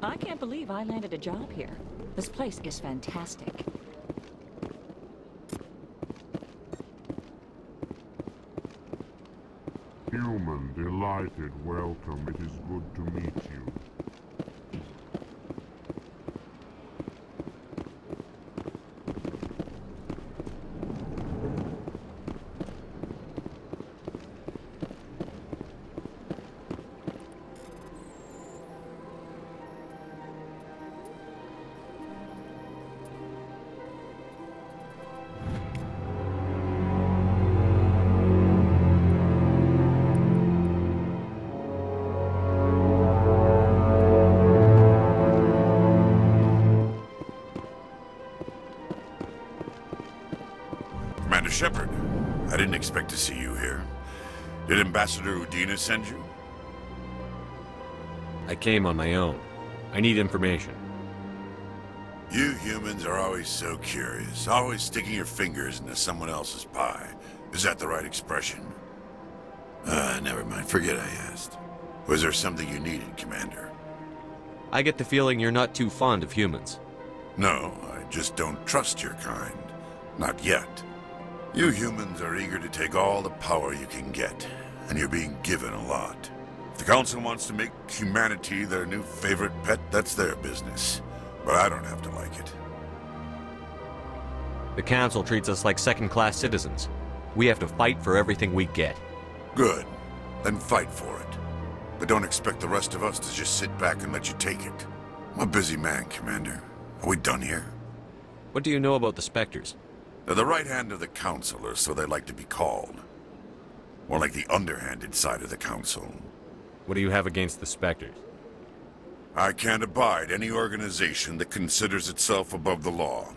I can't believe I landed a job here. This place is fantastic. Human, delighted, welcome. It is good to meet you. Commander Shepard, I didn't expect to see you here. Did Ambassador Udina send you? I came on my own. I need information. You humans are always so curious, always sticking your fingers into someone else's pie. Is that the right expression? Never mind. Forget I asked. Was there something you needed, Commander? I get the feeling you're not too fond of humans. No, I just don't trust your kind. Not yet. You humans are eager to take all the power you can get, and you're being given a lot. If the Council wants to make humanity their new favorite pet, that's their business. But I don't have to like it. The Council treats us like second-class citizens. We have to fight for everything we get. Good. Then fight for it. But don't expect the rest of us to just sit back and let you take it. I'm a busy man, Commander. Are we done here? What do you know about the Spectres? They're the right hand of the Council, or so they like to be called. More like the underhanded side of the Council. What do you have against the Spectres? I can't abide any organization that considers itself above the law.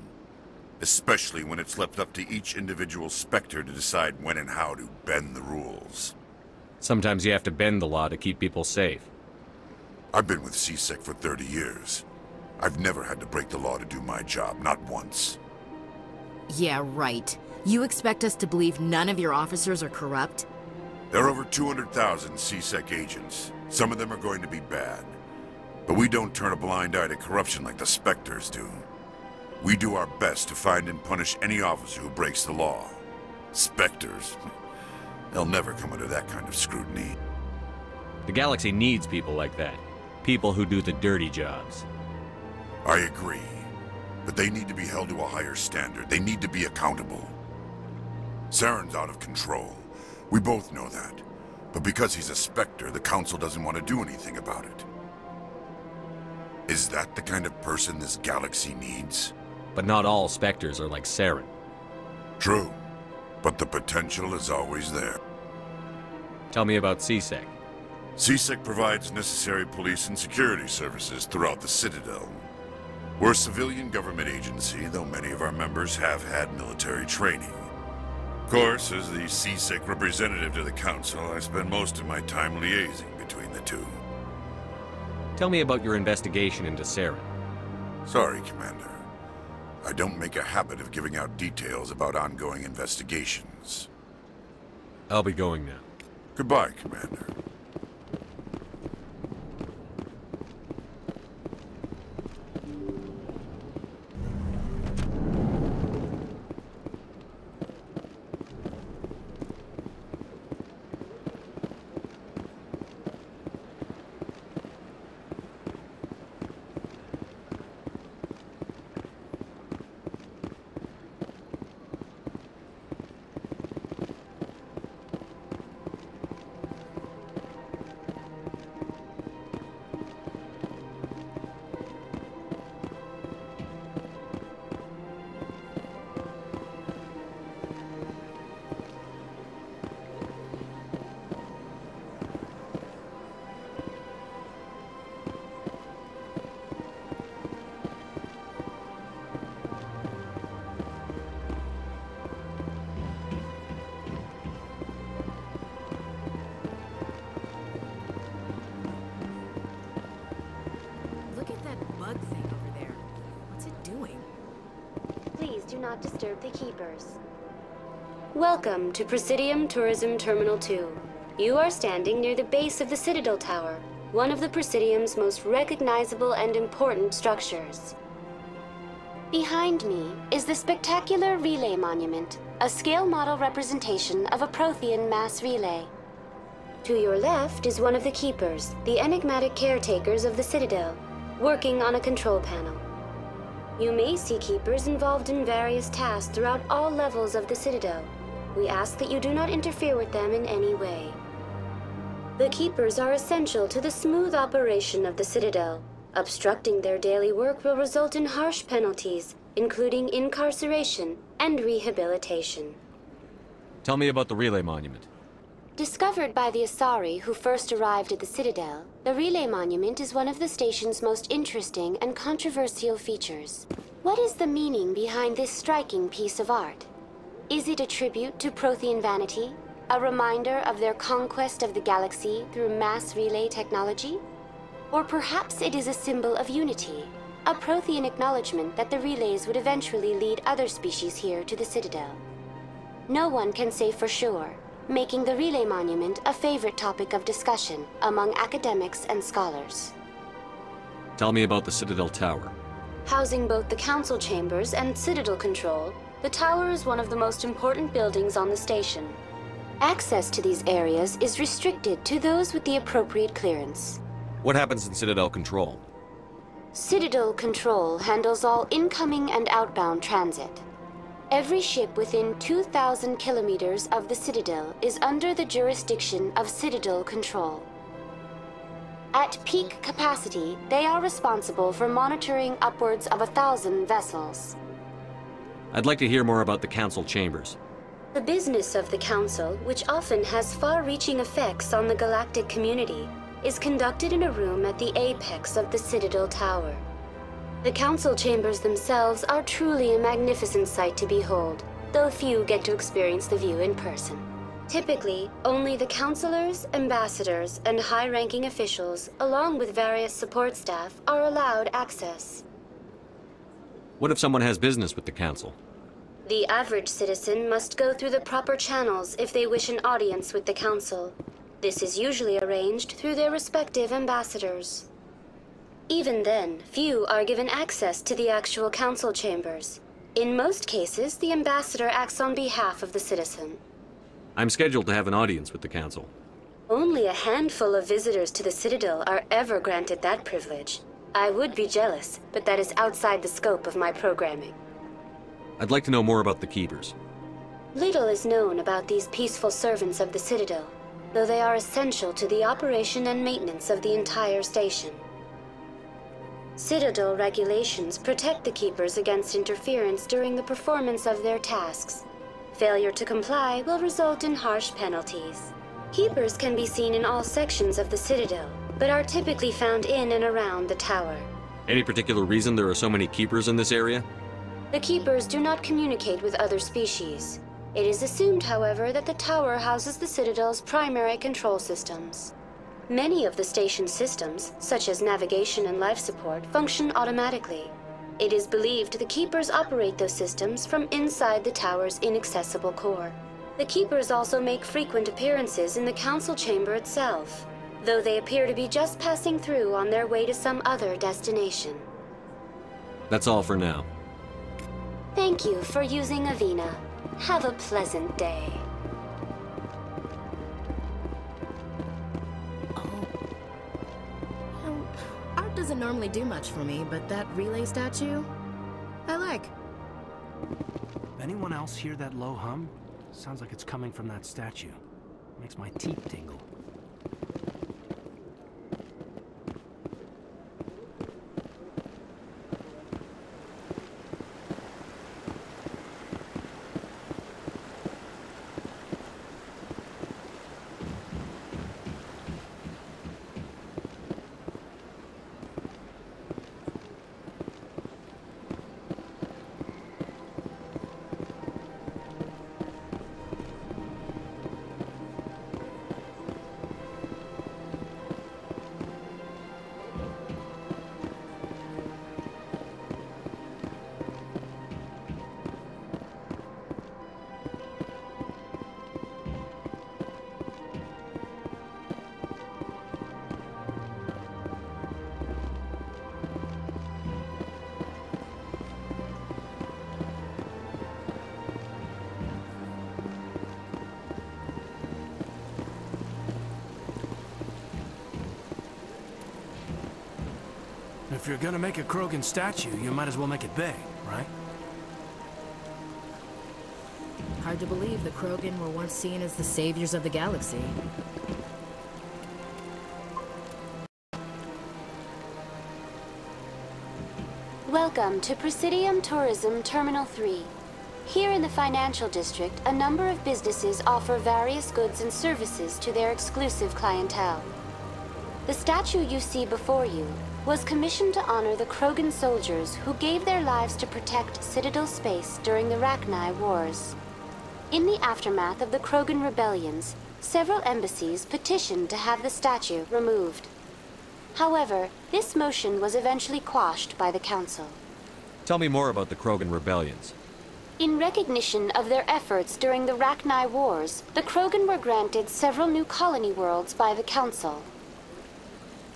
Especially when it's left up to each individual Spectre to decide when and how to bend the rules. Sometimes you have to bend the law to keep people safe. I've been with CSEC for 30 years. I've never had to break the law to do my job, not once. Yeah, right. You expect us to believe none of your officers are corrupt? There are over 200,000 CSEC agents. Some of them are going to be bad. But we don't turn a blind eye to corruption like the Spectres do. We do our best to find and punish any officer who breaks the law. Spectres, they'll never come under that kind of scrutiny. The galaxy needs people like that. People who do the dirty jobs. I agree. But they need to be held to a higher standard. They need to be accountable. Saren's out of control. We both know that. But because he's a Spectre, the Council doesn't want to do anything about it. Is that the kind of person this galaxy needs? But not all Spectres are like Saren. True. But the potential is always there. Tell me about CSEC. CSEC provides necessary police and security services throughout the Citadel. We're a civilian government agency, though many of our members have had military training. Of course, as the CSEC representative to the Council, I spend most of my time liaising between the two. Tell me about your investigation into Saren. Sorry, Commander. I don't make a habit of giving out details about ongoing investigations. I'll be going now. Goodbye, Commander. Do not disturb the keepers. Welcome to Presidium Tourism Terminal 2. You are standing near the base of the Citadel Tower. one of the Presidium's most recognizable and important structures. Behind me is the spectacular Relay Monument, a scale model representation of a Prothean mass relay. To your left is one of the Keepers, the enigmatic caretakers of the Citadel, working on a control panel. You may see Keepers involved in various tasks throughout all levels of the Citadel. We ask that you do not interfere with them in any way. The Keepers are essential to the smooth operation of the Citadel. Obstructing their daily work will result in harsh penalties, including incarceration and rehabilitation. Tell me about the Relay Monument. Discovered by the Asari who first arrived at the Citadel, the Relay Monument is one of the station's most interesting and controversial features. What is the meaning behind this striking piece of art? Is it a tribute to Prothean vanity? A reminder of their conquest of the galaxy through mass relay technology? Or perhaps it is a symbol of unity, a Prothean acknowledgement that the relays would eventually lead other species here to the Citadel. No one can say for sure, making the Relay Monument a favorite topic of discussion among academics and scholars. Tell me about the Citadel Tower. Housing both the Council Chambers and Citadel Control, the tower is one of the most important buildings on the station. Access to these areas is restricted to those with the appropriate clearance. What happens in Citadel Control? Citadel Control handles all incoming and outbound transit. Every ship within 2,000 kilometers of the Citadel is under the jurisdiction of Citadel Control. At peak capacity, they are responsible for monitoring upwards of 1,000 vessels. I'd like to hear more about the Council Chambers. The business of the Council, which often has far-reaching effects on the galactic community, is conducted in a room at the apex of the Citadel Tower. The Council Chambers themselves are truly a magnificent sight to behold, though few get to experience the view in person. Typically, only the councilors, ambassadors, and high-ranking officials, along with various support staff, are allowed access. What if someone has business with the Council? The average citizen must go through the proper channels if they wish an audience with the Council. This is usually arranged through their respective ambassadors. Even then, few are given access to the actual Council Chambers. In most cases, the ambassador acts on behalf of the citizen. I'm scheduled to have an audience with the Council. Only a handful of visitors to the Citadel are ever granted that privilege. I would be jealous, but that is outside the scope of my programming. I'd like to know more about the Keepers. Little is known about these peaceful servants of the Citadel, though they are essential to the operation and maintenance of the entire station. Citadel regulations protect the Keepers against interference during the performance of their tasks. Failure to comply will result in harsh penalties. Keepers can be seen in all sections of the Citadel, but are typically found in and around the tower. Any particular reason there are so many Keepers in this area? The Keepers do not communicate with other species. It is assumed, however, that the tower houses the Citadel's primary control systems. Many of the station's systems, such as navigation and life support, function automatically. It is believed the Keepers operate those systems from inside the tower's inaccessible core. The Keepers also make frequent appearances in the Council Chamber itself, though they appear to be just passing through on their way to some other destination. That's all for now. Thank you for using Avina. Have a pleasant day. Art doesn't normally do much for me, but that relay statue, I like. Anyone else hear that low hum? Sounds like it's coming from that statue. Makes my teeth tingle. If you're gonna make a Krogan statue, you might as well make it big, right? Hard to believe the Krogan were once seen as the saviors of the galaxy. Welcome to Presidium Tourism Terminal 3. Here in the financial district, a number of businesses offer various goods and services to their exclusive clientele. The statue you see before you was commissioned to honor the Krogan soldiers who gave their lives to protect Citadel space during the Rachni Wars. In the aftermath of the Krogan rebellions, several embassies petitioned to have the statue removed. However, this motion was eventually quashed by the Council. Tell me more about the Krogan rebellions. In recognition of their efforts during the Rachni Wars, the Krogan were granted several new colony worlds by the Council.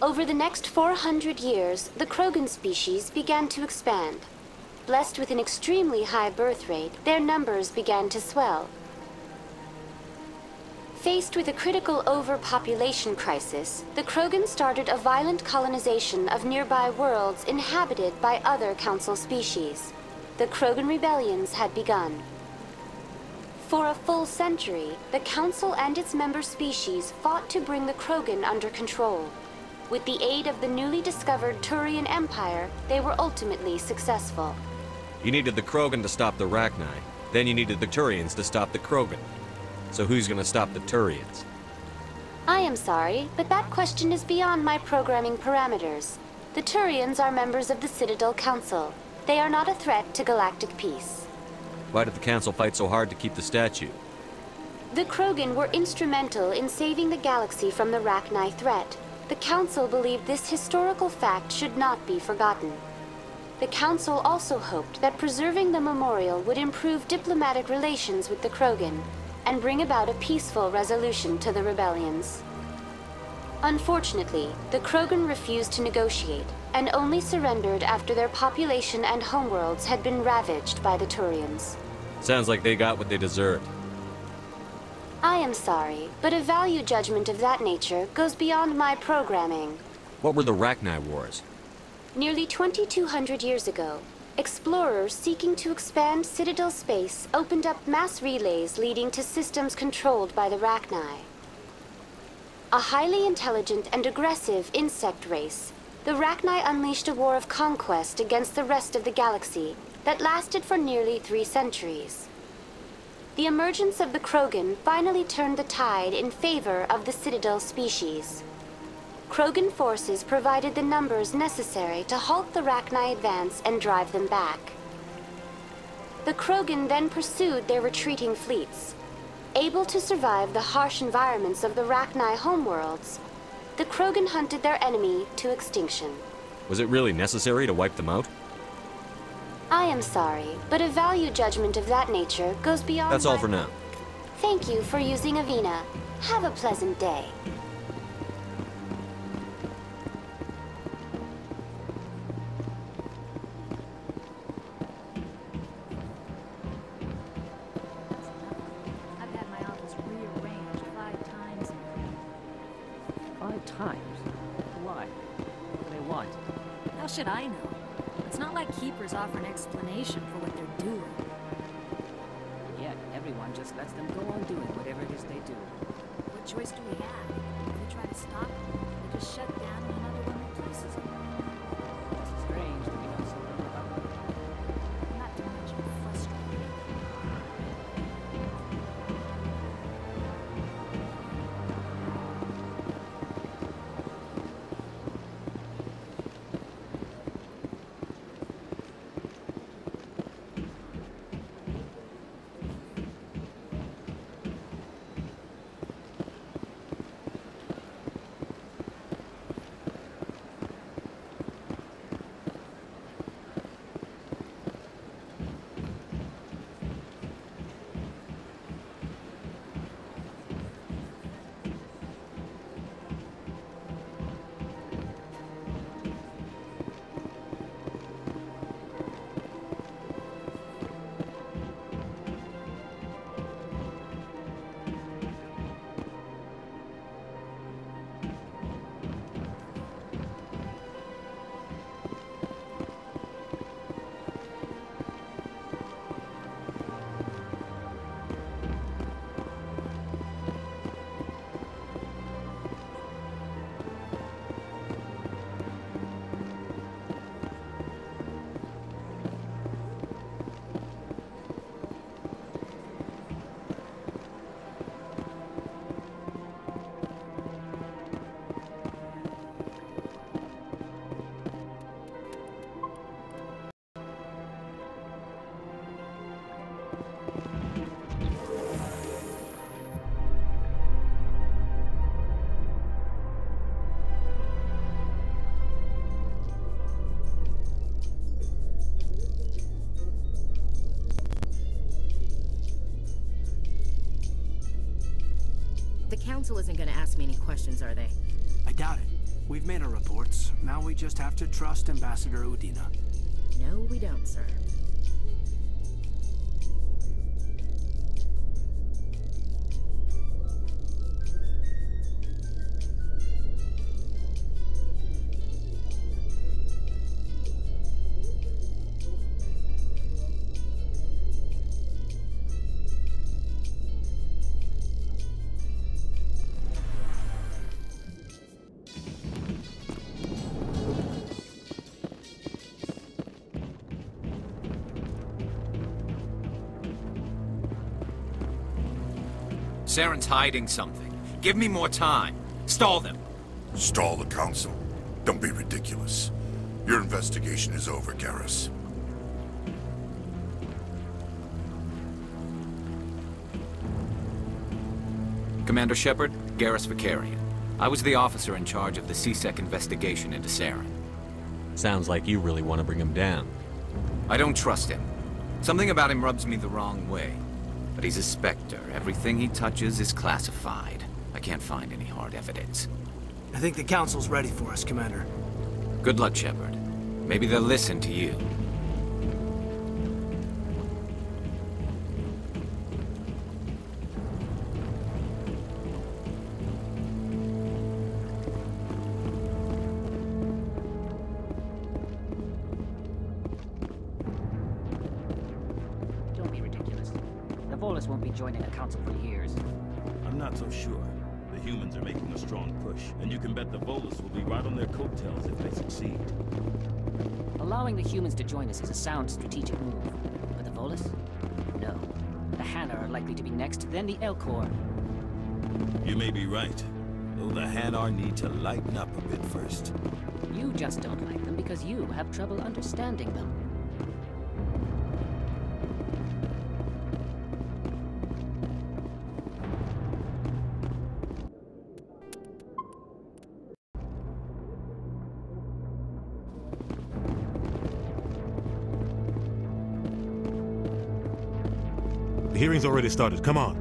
Over the next 400 years, the Krogan species began to expand. Blessed with an extremely high birth rate, their numbers began to swell. Faced with a critical overpopulation crisis, the Krogan started a violent colonization of nearby worlds inhabited by other Council species. The Krogan rebellions had begun. For a full century, the Council and its member species fought to bring the Krogan under control. With the aid of the newly discovered Turian Empire, they were ultimately successful. You needed the Krogan to stop the Rachni. Then you needed the Turians to stop the Krogan. So who's gonna stop the Turians? I am sorry, but that question is beyond my programming parameters. The Turians are members of the Citadel Council. They are not a threat to galactic peace. Why did the Council fight so hard to keep the statue? The Krogan were instrumental in saving the galaxy from the Rachni threat. The Council believed this historical fact should not be forgotten. The Council also hoped that preserving the memorial would improve diplomatic relations with the Krogan and bring about a peaceful resolution to the rebellions. Unfortunately, the Krogan refused to negotiate and only surrendered after their population and homeworlds had been ravaged by the Turians. Sounds like they got what they deserved. I am sorry, but a value judgment of that nature goes beyond my programming. What were the Rachni Wars? Nearly 2,200 years ago, explorers seeking to expand Citadel space opened up mass relays leading to systems controlled by the Rachni. A highly intelligent and aggressive insect race, the Rachni unleashed a war of conquest against the rest of the galaxy that lasted for nearly 3 centuries. The emergence of the Krogan finally turned the tide in favor of the Citadel species. Krogan forces provided the numbers necessary to halt the Rachni advance and drive them back. The Krogan then pursued their retreating fleets. Able to survive the harsh environments of the Rachni homeworlds, the Krogan hunted their enemy to extinction. Was it really necessary to wipe them out? I am sorry, but a value judgment of that nature goes beyond. That's all for now. Thank you for using Avina. Have a pleasant day. I've had my office rearranged 5 times. 5 times? Why? What do they want? How should I know? It's not like Keepers offer an explanation for what they're doing. Yet everyone just lets them go on doing whatever it is they do. What choice do we have? If we try to stop them, they just shut down and another one replaces them. It's strange that we have so little about them. Not to mention frustrating. The Council isn't gonna ask me any questions, are they? I doubt it. We've made our reports. Now we just have to trust Ambassador Udina. No, we don't, sir. Saren's hiding something. Give me more time. Stall them. Stall the Council? Don't be ridiculous. Your investigation is over, Garrus. Commander Shepard, Garrus Vakarain. I was the officer in charge of the CSEC investigation into Saren. Sounds like you really want to bring him down. I don't trust him. Something about him rubs me the wrong way. But he's a Spectre. Everything he touches is classified. I can't find any hard evidence. I think the Council's ready for us, Commander. Good luck, Shepard. Maybe they'll listen to you. Don't be ridiculous. The Volus won't be joining the Council for years. I'm not so sure. The humans are making a strong push, and you can bet the Volus will be right on their coattails if they succeed. Allowing the humans to join us is a sound strategic move. But the Volus? No. The Hanar are likely to be next, then the Elcor. You may be right, though the Hanar need to lighten up a bit first. You just don't like them because you have trouble understanding them. The hearing's already started. Come on.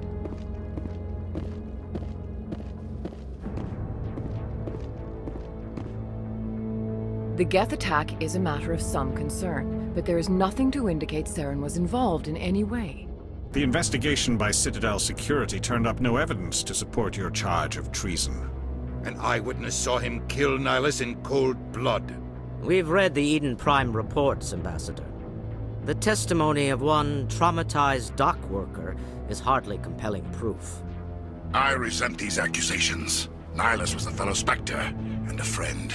The Geth attack is a matter of some concern, but there is nothing to indicate Saren was involved in any way. The investigation by Citadel Security turned up no evidence to support your charge of treason. An eyewitness saw him kill Nihilus in cold blood. We've read the Eden Prime reports, Ambassador. The testimony of one traumatized dock worker is hardly compelling proof. I resent these accusations. Nihilus was a fellow Spectre and a friend.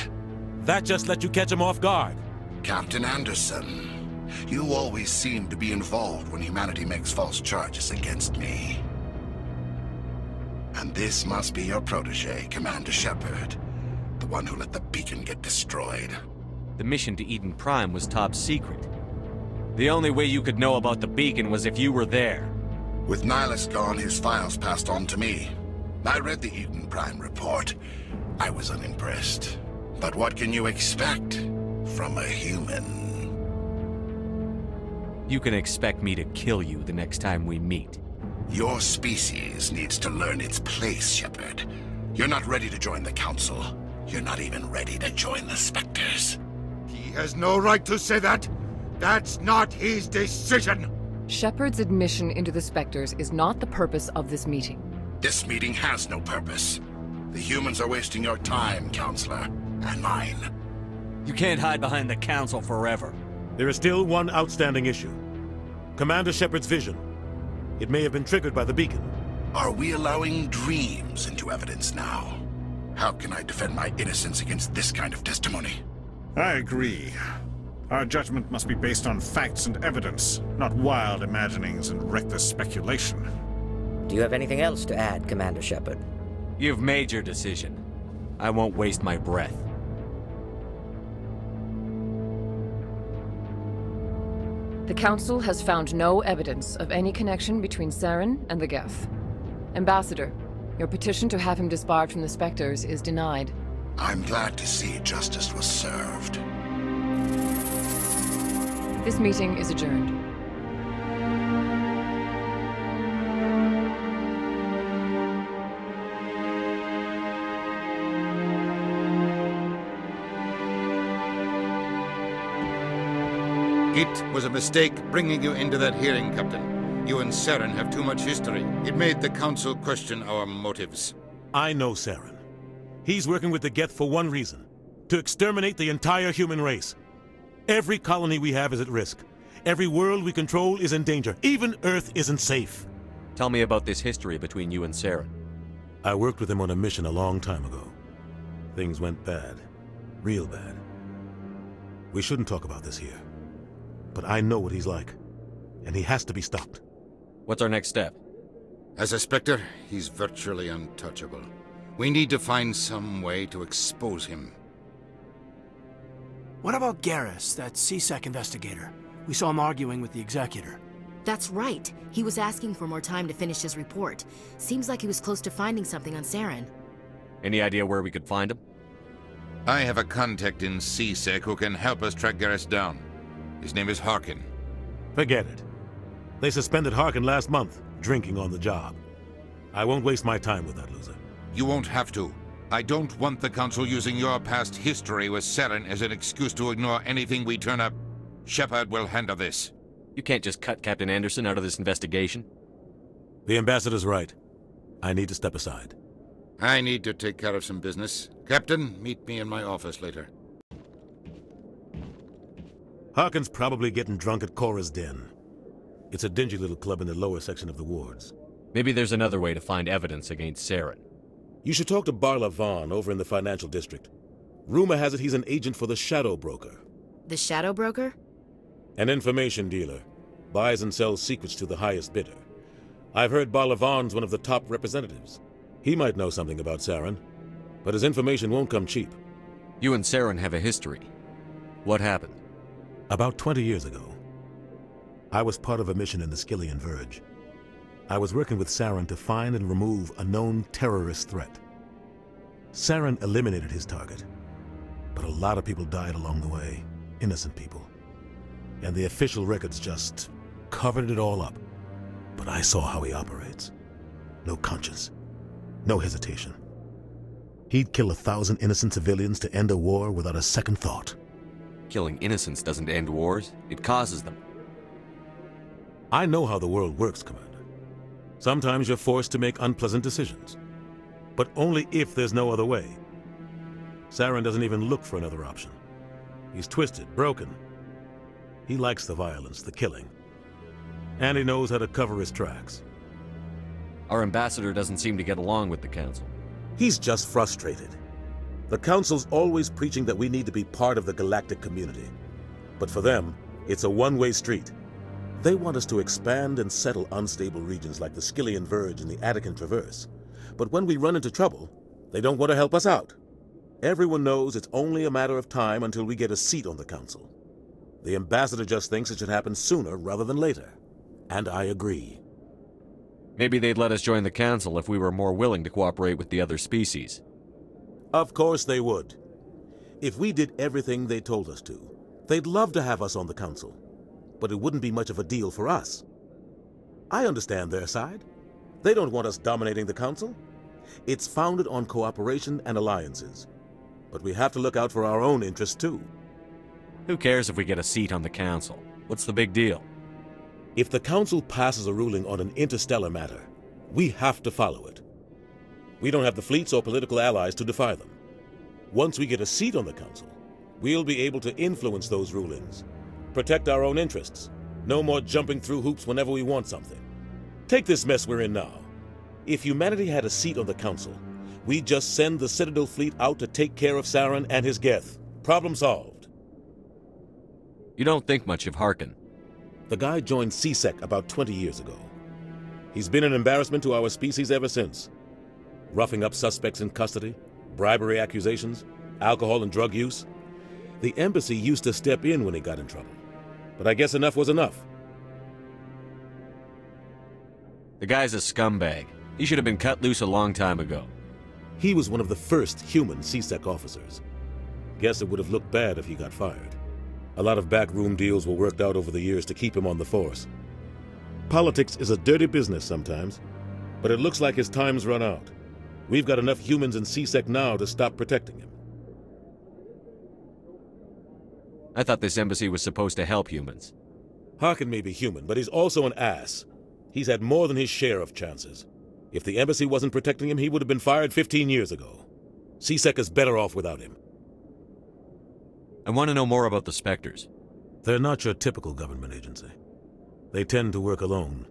That just let you catch him off guard. Captain Anderson, you always seem to be involved when humanity makes false charges against me. And this must be your protege, Commander Shepard, the one who let the beacon get destroyed. The mission to Eden Prime was top secret. The only way you could know about the beacon was if you were there. With Nihilus gone, his files passed on to me. I read the Eden Prime report. I was unimpressed. But what can you expect from a human? You can expect me to kill you the next time we meet. Your species needs to learn its place, Shepard. You're not ready to join the Council. You're not even ready to join the Spectres. He has no right to say that. That's not his decision! Shepard's admission into the Spectres is not the purpose of this meeting. This meeting has no purpose. The humans are wasting your time, Counselor, and mine. You can't hide behind the Council forever. There is still one outstanding issue. Commander Shepard's vision. It may have been triggered by the beacon. Are we allowing dreams into evidence now? How can I defend my innocence against this kind of testimony? I agree. Our judgment must be based on facts and evidence, not wild imaginings and reckless speculation. Do you have anything else to add, Commander Shepard? You've made your decision. I won't waste my breath. The Council has found no evidence of any connection between Saren and the Geth. Ambassador, your petition to have him disbarred from the Spectres is denied. I'm glad to see justice was served. This meeting is adjourned. It was a mistake bringing you into that hearing, Captain. You and Saren have too much history. It made the Council question our motives. I know Saren. He's working with the Geth for one reason. To exterminate the entire human race. Every colony we have is at risk. Every world we control is in danger. Even Earth isn't safe. Tell me about this history between you and Saren. I worked with him on a mission a long time ago. Things went bad. Real bad. We shouldn't talk about this here. But I know what he's like. And he has to be stopped. What's our next step? As a Spectre, he's virtually untouchable. We need to find some way to expose him. What about Garrus, that CSEC investigator? We saw him arguing with the Executor. That's right. He was asking for more time to finish his report. Seems like he was close to finding something on Saren. Any idea where we could find him? I have a contact in CSEC who can help us track Garrus down. His name is Harkin. Forget it. They suspended Harkin last month, drinking on the job. I won't waste my time with that loser. You won't have to. I don't want the Council using your past history with Saren as an excuse to ignore anything we turn up. Shepard will handle this. You can't just cut Captain Anderson out of this investigation. The Ambassador's right. I need to step aside. I need to take care of some business. Captain, meet me in my office later. Harkin's probably getting drunk at Cora's Den. It's a dingy little club in the lower section of the wards. Maybe there's another way to find evidence against Saren. You should talk to Barla Vaughn over in the financial district. Rumor has it he's an agent for the Shadow Broker. The Shadow Broker? An information dealer. Buys and sells secrets to the highest bidder. I've heard Barla Vaughn's one of the top representatives. He might know something about Saren, but his information won't come cheap. You and Saren have a history. What happened? About 20 years ago, I was part of a mission in the Skillian Verge. I was working with Saren to find and remove a known terrorist threat. Saren eliminated his target, but a lot of people died along the way, innocent people. And the official records just covered it all up. But I saw how he operates. No conscience, no hesitation. He'd kill 1,000 innocent civilians to end a war without a second thought. Killing innocents doesn't end wars, it causes them. I know how the world works, Commander. Sometimes you're forced to make unpleasant decisions. But only if there's no other way. Saren doesn't even look for another option. He's twisted, broken. He likes the violence, the killing. And he knows how to cover his tracks. Our ambassador doesn't seem to get along with the Council. He's just frustrated. The Council's always preaching that we need to be part of the galactic community. But for them, it's a one-way street. They want us to expand and settle unstable regions like the Skillian Verge and the Attican Traverse. But when we run into trouble, they don't want to help us out. Everyone knows it's only a matter of time until we get a seat on the Council. The Ambassador just thinks it should happen sooner rather than later. And I agree. Maybe they'd let us join the Council if we were more willing to cooperate with the other species. Of course they would. If we did everything they told us to, they'd love to have us on the Council. But it wouldn't be much of a deal for us. I understand their side. They don't want us dominating the Council. It's founded on cooperation and alliances. But we have to look out for our own interests too. Who cares if we get a seat on the Council? What's the big deal? If the Council passes a ruling on an interstellar matter, we have to follow it. We don't have the fleets or political allies to defy them. Once we get a seat on the Council, we'll be able to influence those rulings. Protect our own interests. No more jumping through hoops whenever we want something. Take this mess we're in now. If humanity had a seat on the Council, we'd just send the Citadel fleet out to take care of Saren and his Geth. Problem solved. You don't think much of Harkin. The guy joined CSEC about 20 years ago. He's been an embarrassment to our species ever since. Roughing up suspects in custody, bribery accusations, alcohol and drug use. The embassy used to step in when he got in trouble. But I guess enough was enough. The guy's a scumbag. He should have been cut loose a long time ago. He was one of the first human CSEC officers. Guess it would have looked bad if he got fired. A lot of backroom deals were worked out over the years to keep him on the force. Politics is a dirty business sometimes, but it looks like his time's run out. We've got enough humans in CSEC now to stop protecting him. I thought this embassy was supposed to help humans. Harkin may be human, but he's also an ass. He's had more than his share of chances. If the embassy wasn't protecting him, he would have been fired 15 years ago. C-Sec is better off without him. I want to know more about the Spectres. They're not your typical government agency. They tend to work alone,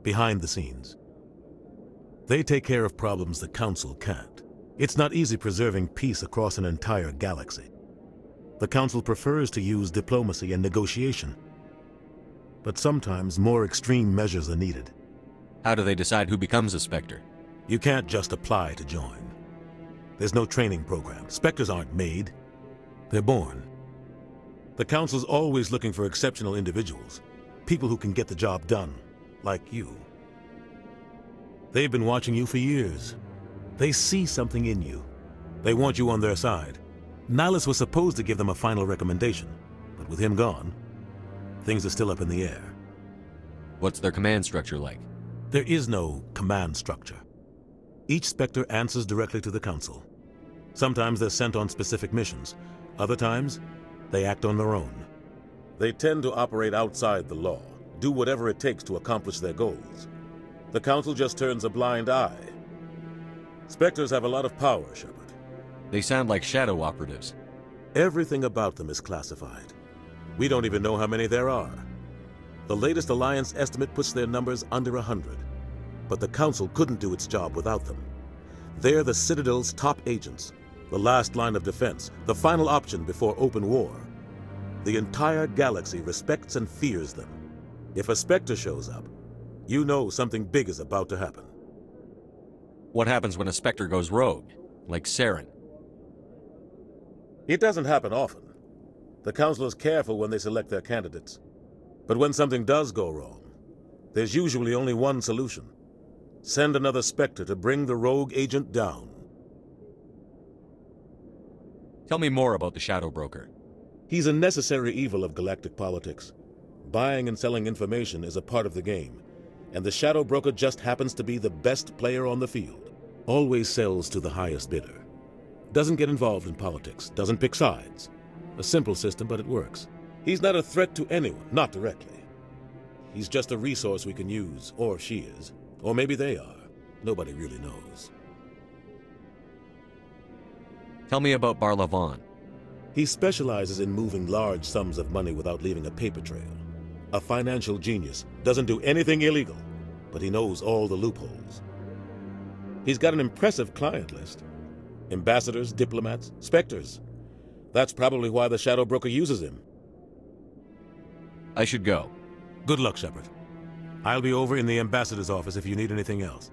behind the scenes. They take care of problems the Council can't. It's not easy preserving peace across an entire galaxy. The Council prefers to use diplomacy and negotiation. But sometimes more extreme measures are needed. How do they decide who becomes a Spectre? You can't just apply to join. There's no training program. Spectres aren't made. They're born. The Council's always looking for exceptional individuals. People who can get the job done, like you. They've been watching you for years. They see something in you. They want you on their side. Nihilus was supposed to give them a final recommendation, but with him gone, things are still up in the air. What's their command structure like? There is no command structure. Each Spectre answers directly to the Council. Sometimes they're sent on specific missions. Other times, they act on their own. They tend to operate outside the law, do whatever it takes to accomplish their goals. The Council just turns a blind eye. Spectres have a lot of power, Shepard. They sound like shadow operatives. Everything about them is classified. We don't even know how many there are. The latest Alliance estimate puts their numbers under 100. But the Council couldn't do its job without them. They're the Citadel's top agents, the last line of defense, the final option before open war. The entire galaxy respects and fears them. If a Spectre shows up, you know something big is about to happen. What happens when a Spectre goes rogue, like Saren? It doesn't happen often. The Council is careful when they select their candidates. But when something does go wrong, there's usually only one solution. Send another Spectre to bring the rogue agent down. Tell me more about the Shadow Broker. He's a necessary evil of galactic politics. Buying and selling information is a part of the game, and the Shadow Broker just happens to be the best player on the field. Always sells to the highest bidder. Doesn't get involved in politics, doesn't pick sides. A simple system, but it works. He's not a threat to anyone, not directly. He's just a resource we can use, or she is. Or maybe they are. Nobody really knows. Tell me about Barlavan. He specializes in moving large sums of money without leaving a paper trail. A financial genius, doesn't do anything illegal, but he knows all the loopholes. He's got an impressive client list. Ambassadors, diplomats, Spectres. That's probably why the Shadow Broker uses him. I should go. Good luck, Shepard. I'll be over in the ambassador's office if you need anything else.